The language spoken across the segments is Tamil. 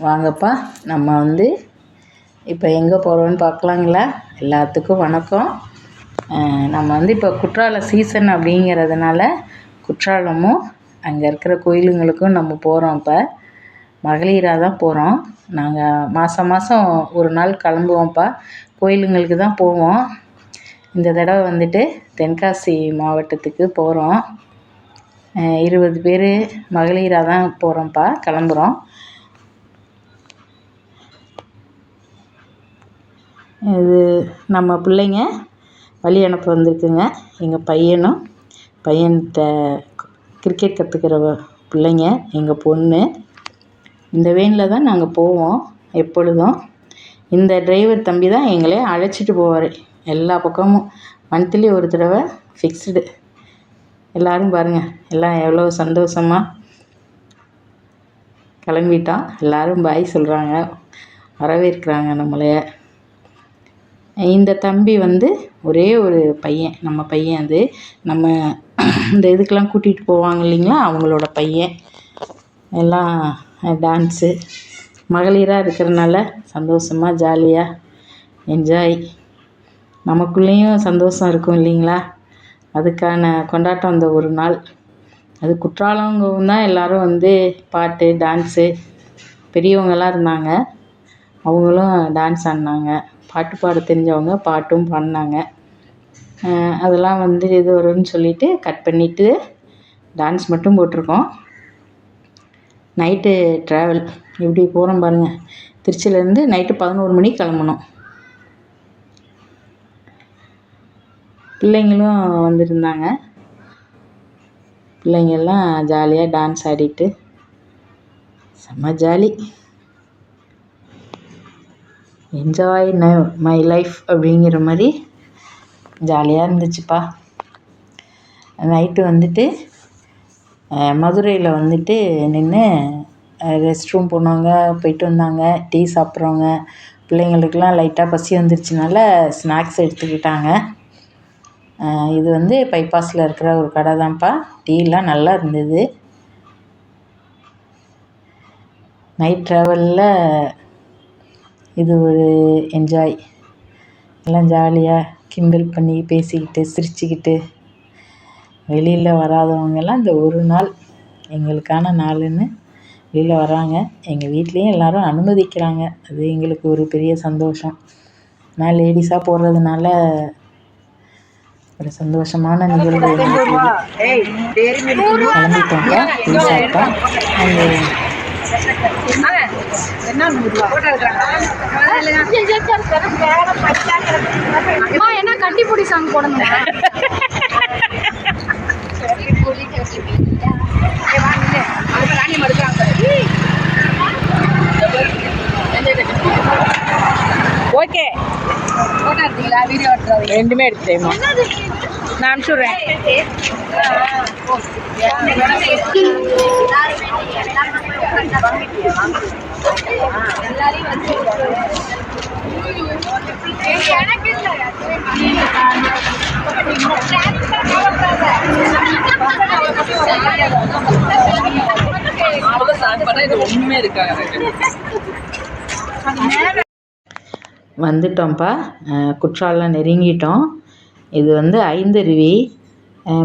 வாங்கப்பா, நம்ம வந்து இப்போ எங்கே போகிறோன்னு பார்க்கலாங்களா? எல்லாத்துக்கும் வணக்கம். நம்ம வந்து இப்போ குற்றால சீசன் அப்படிங்கிறதுனால குற்றாலமும் அங்கே இருக்கிற கோயிலுங்களுக்கும் நம்ம போகிறோம். இப்போ மகளிராக தான் போகிறோம். நாங்கள் மாதம் மாதம் ஒரு நாள் கிளம்புவோம்ப்பா. கோயிலுங்களுக்கு தான் போவோம். இந்த தடவை வந்துட்டு தென்காசி மாவட்டத்துக்கு போகிறோம். 20 பேர் மகளிராக தான் போகிறோம்ப்பா, கிளம்புறோம். இது நம்ம பிள்ளைங்க வழி அனுப்ப வந்திருக்குங்க. எங்கள் பையன்கிட்ட கிரிக்கெட் கற்றுக்கிற பிள்ளைங்க, எங்கள் பொண்ணு. இந்த வேனில் தான் நாங்கள் போவோம் எப்பொழுதும். இந்த டிரைவர் தம்பி தான் எங்களே அழைச்சிட்டு போவார் எல்லா பக்கமும். மந்த்லி ஒரு தடவை ஃபிக்ஸ்டு. எல்லோரும் பாருங்கள், எல்லாம் எவ்வளோ சந்தோஷமாக கிளம்பிட்டோம். எல்லோரும் பாய் சொல்கிறாங்க, வரவேற்கிறாங்க நம்மளைய. இந்த தம்பி வந்து ஒரே ஒரு பையன், நம்ம பையன். அது நம்ம இந்த இதுக்கெலாம் கூட்டிகிட்டு போவாங்க இல்லைங்களா, அவங்களோட பையன். எல்லாம் டான்ஸு மகளிராக இருக்கிறனால சந்தோஷமாக ஜாலியாக என்ஜாய். நமக்குள்ளேயும் சந்தோஷம் இருக்கும் இல்லைங்களா, அதுக்கான கொண்டாட்டம் அந்த ஒரு நாள். அது குற்றாலங்கவும் தான் எல்லோரும் வந்து பாட்டு டான்ஸு, பெரியவங்களாம் இருந்தாங்க, அவங்களும் டான்ஸ் ஆடினாங்க. பாட்டு பாட தெரிஞ்சவங்க பாட்டும் பாடினாங்க. அதெல்லாம் வந்து இது வரும்னு சொல்லிவிட்டு கட் பண்ணிவிட்டு டான்ஸ் மட்டும் போட்டிருக்கோம். நைட்டு ட்ராவல் எப்படி போகிறோம் பாருங்கள். திருச்சியிலேருந்து நைட்டு 11 மணிக்கு கிளம்பணும். பிள்ளைங்களும் வந்துருந்தாங்க. பிள்ளைங்கள்லாம் ஜாலியாக டான்ஸ் ஆடிட்டு செம்ம ஜாலி. என்ஜாய் மை லைஃப் அப்படிங்கிற மாதிரி ஜாலியாக இருந்துச்சுப்பா. நைட்டு வந்துட்டு மதுரையில் வந்துட்டு நின்று ரெஸ்ட் ரூம் போனவங்க போயிட்டு வந்தாங்க. டீ சாப்பிட்றவங்க, பிள்ளைங்களுக்கெலாம் லைட்டாக பசி வந்துருச்சுனால ஸ்நாக்ஸ் எடுத்துக்கிட்டாங்க. இது வந்து பைபாஸில் இருக்கிற ஒரு கடை தான்ப்பா. டீலாம் நல்லா இருந்தது. நைட் ட்ராவலில் இது ஒரு என்ஜாய். எல்லாம் ஜாலியாக கிண்டல் பண்ணி பேசிக்கிட்டு சிரிச்சுக்கிட்டு, வெளியில் வராதவங்கெல்லாம் இந்த ஒரு நாள் எங்களுக்கான நாளுன்னு வெளியில் வராங்க. எங்கள் வீட்லேயும் எல்லோரும் அனுமதிக்கிறாங்க. அது எங்களுக்கு ஒரு பெரிய சந்தோஷம். நான் லேடிஸாக போடுறதுனால ஒரு சந்தோஷமான நிகழ்வு. கிளம்பிட்டோம்ப்பா. டீ சாப்பிட்டா அங்கே என்ன கட்டிப்பொடி சாங் போடணும். ஓகே, போட்டோ எடுத்தீங்களா? வீடியோ எடுத்துறீங்க? ரெண்டுமே எடுத்துட்டேம்மா, நான் அனுப்பிச்சுட்றேன். வந்துட்டோம்ப்பா. குற்றாலம் நெருங்கிட்டோம். இது வந்து ஐந்தருவி.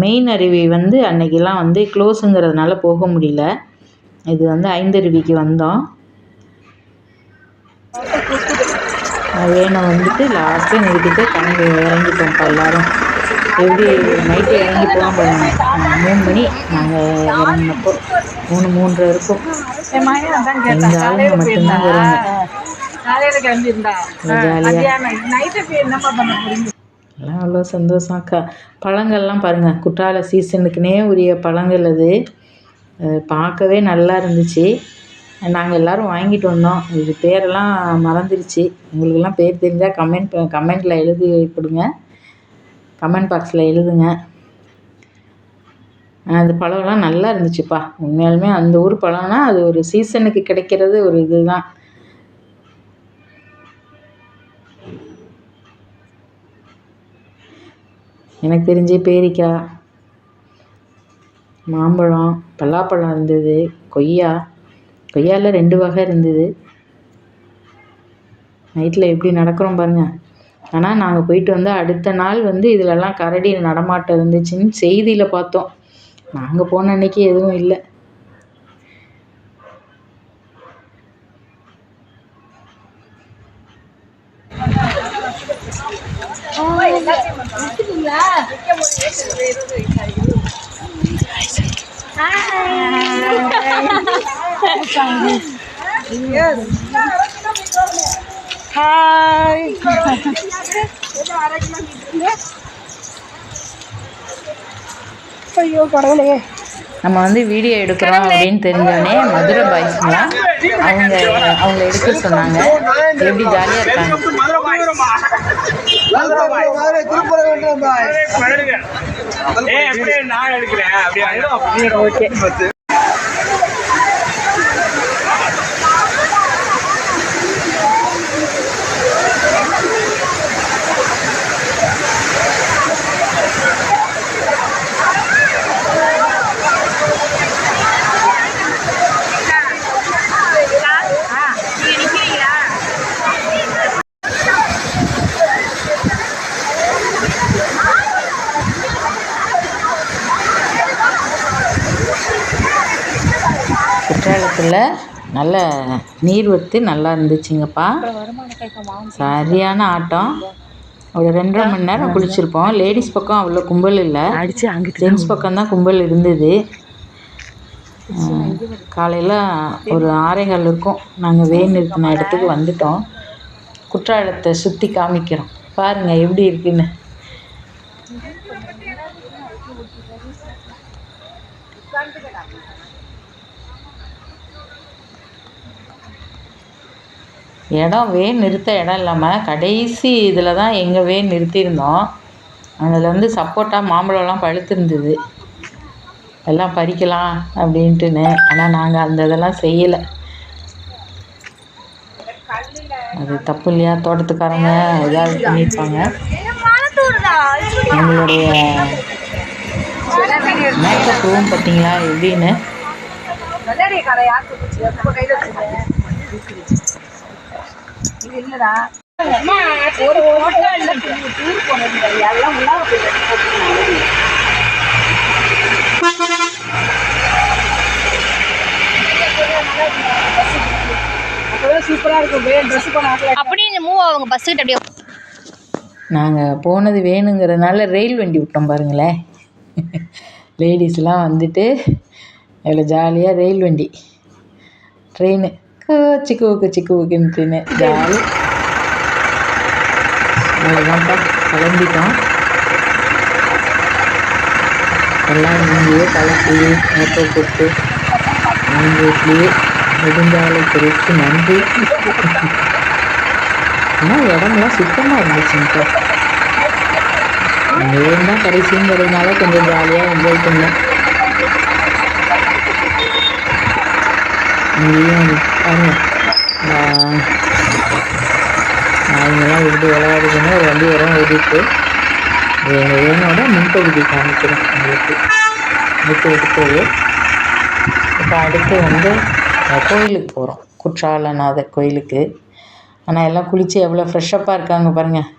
மெயின் அருவி வந்து அன்னைக்கெல்லாம் வந்து க்ளோஸுங்கிறதுனால போக முடியல. இது வந்து ஐந்தருவிக்கு வந்தோம். வேனை வந்துட்டு லாஸ்ட்டு நிறுத்திட்டு கணக்கு இறங்கிட்டோம்ப்பா. எல்லோரும் எப்படி நைட்டு இறங்கி போகலாம் பாருங்க. 3 மணி நாங்கள் இறங்கினப்போ 3:30 இருக்கும். எங்கள் ஆளுங்க மட்டும்தான் வருவாங்க. எல்லாம் அவ்வளோ சந்தோஷம் அக்கா. பழங்கள்லாம் பாருங்கள், குற்றால சீசனுக்குனே உரிய பழங்கள். அது பார்க்கவே நல்லா இருந்துச்சு. நாங்கள் எல்லோரும் வாங்கிட்டு வந்தோம். இது பேரெல்லாம் மறந்துடுச்சு. உங்களுக்கெல்லாம் பேர் தெரிஞ்சால் கமெண்டில் எழுதி கொடுங்க, கமெண்ட் பாக்ஸில் எழுதுங்க. அந்த பழம்லாம் நல்லா இருந்துச்சுப்பா. உண்மையாலுமே அந்த ஊர் பழம்னா அது ஒரு சீசனுக்கு கிடைக்கிறது ஒரு இதுதான். எனக்கு தெரிஞ்ச பேரிக்காய், மாம்பழம், பலாப்பழம் இருந்தது, கொய்யா, கொய்யாவில் 2 வகை இருந்தது. நைட்டில் எப்படி நடக்கிறோம் பாருங்கள். ஆனால் நாங்கள் போயிட்டு வந்து அடுத்த நாள் வந்து இதிலெல்லாம் கரடி நடமாட்டம் இருந்துச்சுன்னு செய்தியில் பார்த்தோம். நாங்கள் போன அன்னைக்கு எதுவும் இல்லை. ஐயோ கடவுளே. நம்ம வந்து வீடியோ எடுக்கிறோம் அப்படின்னு தெரிஞ்சோடனே மதுரை பாய்ஸ்லாம் அவங்கள எடுக்க சொன்னாங்க. எப்படி ஜாலியாக இருக்காங்க. ஓகே. குற்றாலத்தில் நல்ல நீர்வத்து நல்லா இருந்துச்சுங்கப்பா. சரியான ஆட்டம். ஒரு 2.5 மணி நேரம் குளிச்சிருப்போம். லேடிஸ் பக்கம் அவ்வளோ கும்பல் இல்லை, ஜென்ஸ் பக்கம்தான் கும்பல் இருந்தது. காலையில் ஒரு 6:15 இருக்கும். நாங்கள் வேன் நிறுத்தின இடத்துக்கு வந்துட்டோம். குற்றாலத்தை சுற்றி காமிக்கிறோம் பாருங்கள் எப்படி இருக்குன்னு. இடம் வேன் நிறுத்த இடம் இல்லாமல் கடைசி இதில் தான் எங்கள் வேன் நிறுத்தியிருந்தோம். அதில் வந்து சப்போட்டா மாம்பழம்லாம் பழுத்திருந்தது. எல்லாம் பறிக்கலாம் அப்படின்ட்டுன்னு. ஆனால் நாங்கள் அந்த இதெல்லாம் செய்யலை. அது தப்பு இல்லையா? தோட்டத்துக்காரங்க ஏதாவது பண்ணியிருப்பாங்க. எங்களுடைய மேக்கப் ரூம் பார்த்தீங்களா எப்படின்னு. இல்லடா ஒரு போட்டோ இல்ல டூர் போனது எல்லாம் உள்ளார போய் சூப்பரா இருக்கும். ட்ரெஸ் பண்ண அப்படியே மூவ் ஆகுங்க பஸ் கிட்ட. அப்படியே நாங்கள் போனது வேணுங்கிறதுனால ரயில் வண்டி விட்டோம் பாருங்களேன். லேடிஸ்லாம் வந்துட்டு எவ்வளோ ஜாலியாக ரயில் வண்டி ட்ரெயின் சிக்குவுக்குன்ட்டுன்னு ஜாலி. அவ்வளோதான்ப்பா கிளம்பிட்டோம். எல்லாம் இங்கேயே கலக்கி மேக்கப் போட்டு வீட்லேயே நெடுஞ்சாலைத்துறைக்கு நன்றி. ஆனால் இடம்லாம் சுத்தமாக இருந்துச்சுங்க. வேன் தான் கடைசிங்கிறதுனால கொஞ்சம் ஜாலியாக என்ஜாய் பண்ணேன். இங்கேயும் பாருங்க நாய்ங்கெல்லாம் விட்டு விளையாடுதுன்னு ஒரு வண்டி வரும் ஓடிட்டு. எங்கள் வேனோட முன்பகுதி காமிக்கிறேன் உங்களுக்கு. எடுத்தது இப்போ அடுத்து வந்து கோயிலுக்கு போகிறோம், குற்றாலநாதர் கோயிலுக்கு. ஆனால் எல்லாம் குளித்து எவ்வளோ ஃப்ரெஷ்ஷப்பாக இருக்காங்க பாருங்கள்.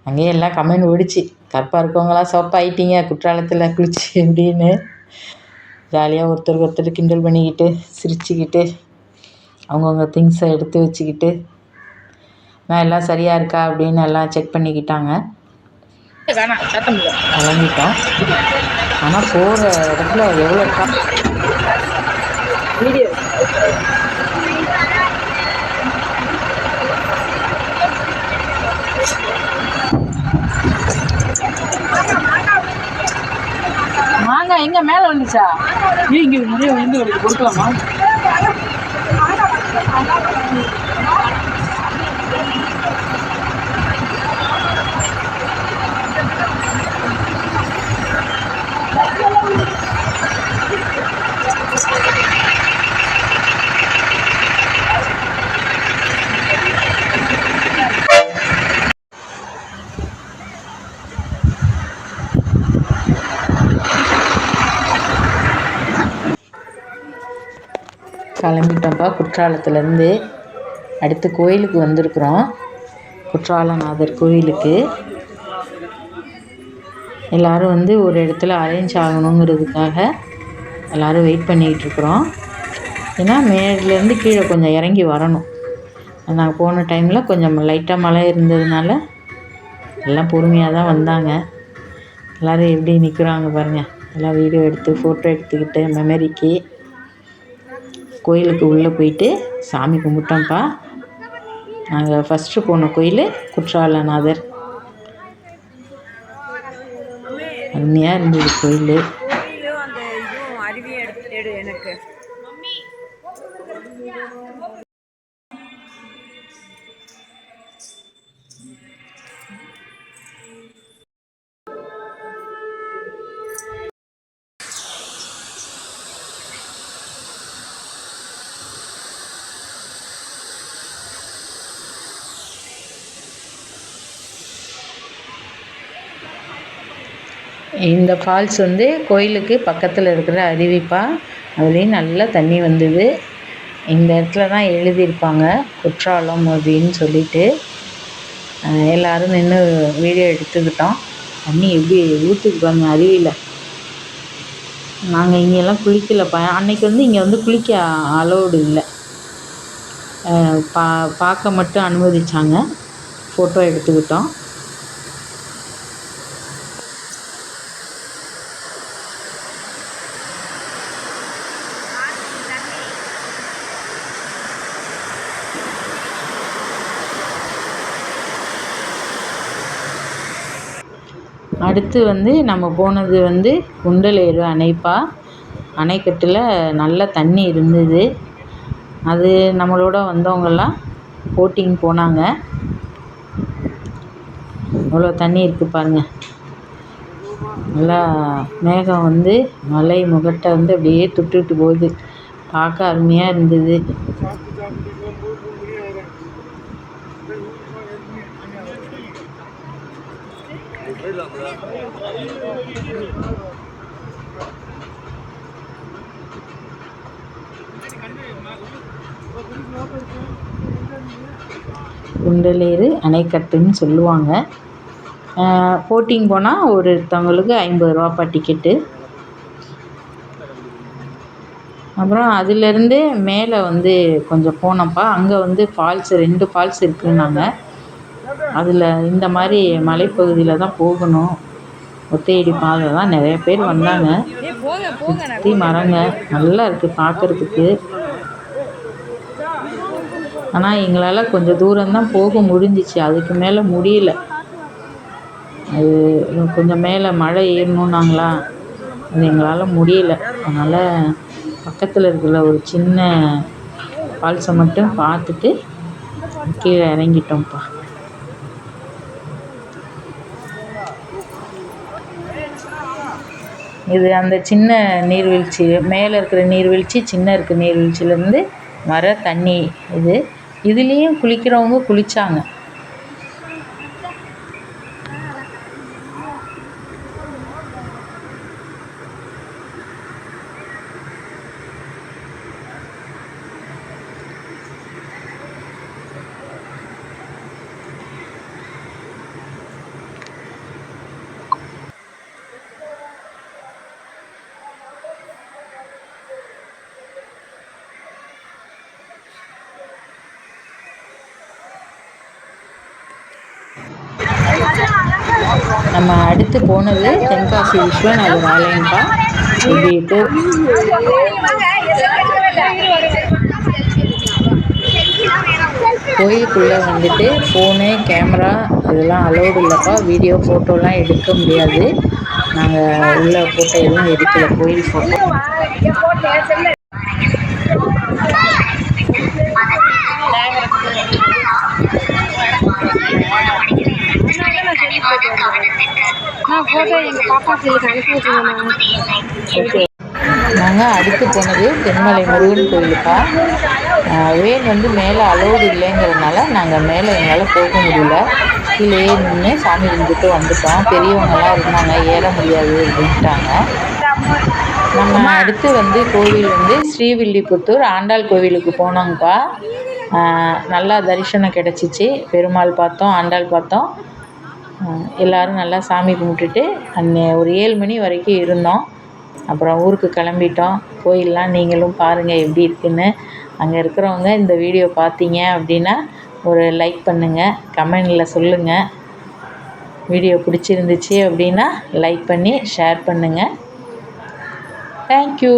அங்கேயே எல்லாம் கமெண்ட் ஓடிச்சு, கருப்பாக இருக்கவங்களாம் சோப்பாயிட்டீங்க குற்றாலத்தில் குளிச்சு அப்படின்னு. ஜாலியாக ஒருத்தருக்கு ஒருத்தர் கிண்டல் பண்ணிக்கிட்டு சிரிச்சுக்கிட்டு அவங்கவுங்க திங்ஸை எடுத்து வச்சுக்கிட்டு நான் எல்லாம் சரியாக இருக்கா அப்படின்னு எல்லாம் செக் பண்ணிக்கிட்டாங்க. கிளம்பிட்டோம். ஆனால் போகிற இடத்துல எவ்வளோ வீடியோ மாங்காய் எங்கே மேலே வந்துச்சா? இங்கே நிறைய வந்து கொடுக்கலாமா? கிளம்பிட்டோம்ப்பா குற்றாலத்துலேருந்து. அடுத்து கோயிலுக்கு வந்திருக்குறோம், குற்றாலநாதர் கோயிலுக்கு. எல்லோரும் வந்து ஒரு இடத்துல அரேஞ்ச் ஆகணுங்கிறதுக்காக எல்லோரும் வெயிட் பண்ணிகிட்ருக்குறோம். ஏன்னா மேலேருந்து கீழே கொஞ்சம் இறங்கி வரணும். நாங்கள் போன டைமில் கொஞ்சம் லைட்டாக மழை இருந்ததுனால எல்லாம் பொறுமையாக தான் வந்தாங்க. எல்லோரும் எப்படி நிற்கிறாங்க பாருங்கள். எல்லாம் வீடியோ எடுத்து ஃபோட்டோ எடுத்துக்கிட்டு மெமரிக்கு கோயிலுக்கு உள்ளே போயிட்டு சாமி கும்பிட்டோம்ப்பா. நாங்கள் ஃபஸ்ட்டு போன கோயில் குற்றாலநாதர். அருமையாக இருந்தது கோயில். இந்த ஃபால்ஸ் வந்து கோயிலுக்கு பக்கத்தில் இருக்கிற அருவிப்பா. அதுலேயும் நல்லா தண்ணி வந்தது. இந்த இடத்துல தான் எழுதியிருப்பாங்க குற்றாலம் அப்படின்னு சொல்லிட்டு. எல்லோரும் நின்று வீடியோ எடுத்துக்கிட்டோம். தண்ணி எப்படி ஊற்றுக்கு பாருங்க அருவியில். நாங்கள் இங்கெல்லாம் குளிக்கலப்பா. அன்றைக்கி வந்து இங்கே வந்து குளிக்க அலோடு இல்லை. பார்க்க மட்டும் அனுமதிச்சாங்க. ஃபோட்டோ எடுத்துக்கிட்டோம். அடுத்து வந்து நம்ம போனது வந்து குண்டலேறு அணைப்பா. அணைக்கட்டில் நல்ல தண்ணி இருந்தது. அது நம்மளோட வந்தவங்கெல்லாம் போட்டிங் போனாங்க. அவ்வளோ தண்ணி இருக்குது பாருங்கள். நல்லா மேகம் வந்து மலை முகட்டை வந்து அப்படியே தொட்டுட்டு போகுது. பார்க்க அருமையாக இருந்தது. குண்டலேறு அணைக்கட்டுன்னு சொல்லுவாங்க. போட்டிங் போனால் ஒருத்தவங்களுக்கு 50 ரூபாப்பா டிக்கெட்டு. அப்புறம் அதிலேருந்து மேலே வந்து கொஞ்சம் போனோம்ப்பா. அங்கே வந்து ஃபால்ஸ் 2 ஃபால்ஸ் இருக்குன்னாங்க. அதில் இந்த மாதிரி மலைப்பகுதியில் தான் போகணும். ஒத்தையடி பாதை தான். நிறைய பேர் வந்தாங்க. சுற்றி மரங்க நல்லா இருக்குது பார்க்குறதுக்கு. ஆனால் எங்களால் கொஞ்சம் தூரம்தான் போக முடிஞ்சிச்சு. அதுக்கு மேலே முடியல. அது கொஞ்சம் மேலே மழை ஏறணுன்னாங்களா, அது எங்களால் முடியலை. அதனால் பக்கத்தில் இருக்கிற ஒரு சின்ன ஃபால்ஸை மட்டும் பார்த்துட்டு கீழே இறங்கிட்டோம்ப்பா. இது அந்த சின்ன நீர்வீழ்ச்சி, மேலே இருக்கிற நீர்வீழ்ச்சி, சின்ன இருக்கிற நீர்வீழ்ச்சியிலேருந்து வர தண்ணி இது. இதுலேயும் குளிக்கிறவங்க குளித்தாங்க. நம்ம அடுத்து போனது தென்காசி விஸ்வநாதர் ஆலயம்ப்பா. இப்படி கோயிலுக்குள்ளே வந்துட்டு ஃபோனு கேமரா இதெல்லாம் அலோடு இல்லைப்பா. வீடியோ ஃபோட்டோலாம் எடுக்க முடியாது. நாங்கள் உள்ள ஃபோட்டோ எதுவும் எடுக்கல, கோயில் ஃபோட்டோ. நாங்கள் அடுத்து போனது தென்மலை முருகன் கோயிலுக்கா. வேன் வந்து மேலே அலோடு இல்லைங்கிறதுனால நாங்கள் மேலே எங்களால் போக முடியல. கீழே நின்று சாமி கும்பிட்டு வந்துட்டோம். பெரியவங்கெல்லாம் இருந்தாங்க, ஏற முடியாது அப்படின்ட்டாங்க. நம்ம அடுத்து வந்து கோவில் வந்து ஸ்ரீவில்லிபுத்தூர் ஆண்டாள் கோவிலுக்கு போனோங்கப்பா. நல்லா தரிசனம் கிடச்சிச்சு. பெருமாள் பார்த்தோம், ஆண்டாள் பார்த்தோம். எல்லோரும் நல்லா சாமி கும்பிட்டுட்டு ஒரு 7 மணி வரைக்கும் இருந்தோம். அப்புறம் ஊருக்கு கிளம்பிட்டோம். கோயிலெலாம் நீங்களும் பாருங்கள் எப்படி இருக்குன்னு. அங்கே இருக்கிறவங்க இந்த வீடியோ பார்த்தீங்க அப்படின்னா ஒரு லைக் பண்ணுங்கள், கமெண்டில் சொல்லுங்கள். வீடியோ பிடிச்சிருந்துச்சு அப்படின்னா லைக் பண்ணி ஷேர் பண்ணுங்கள். தேங்க்யூ.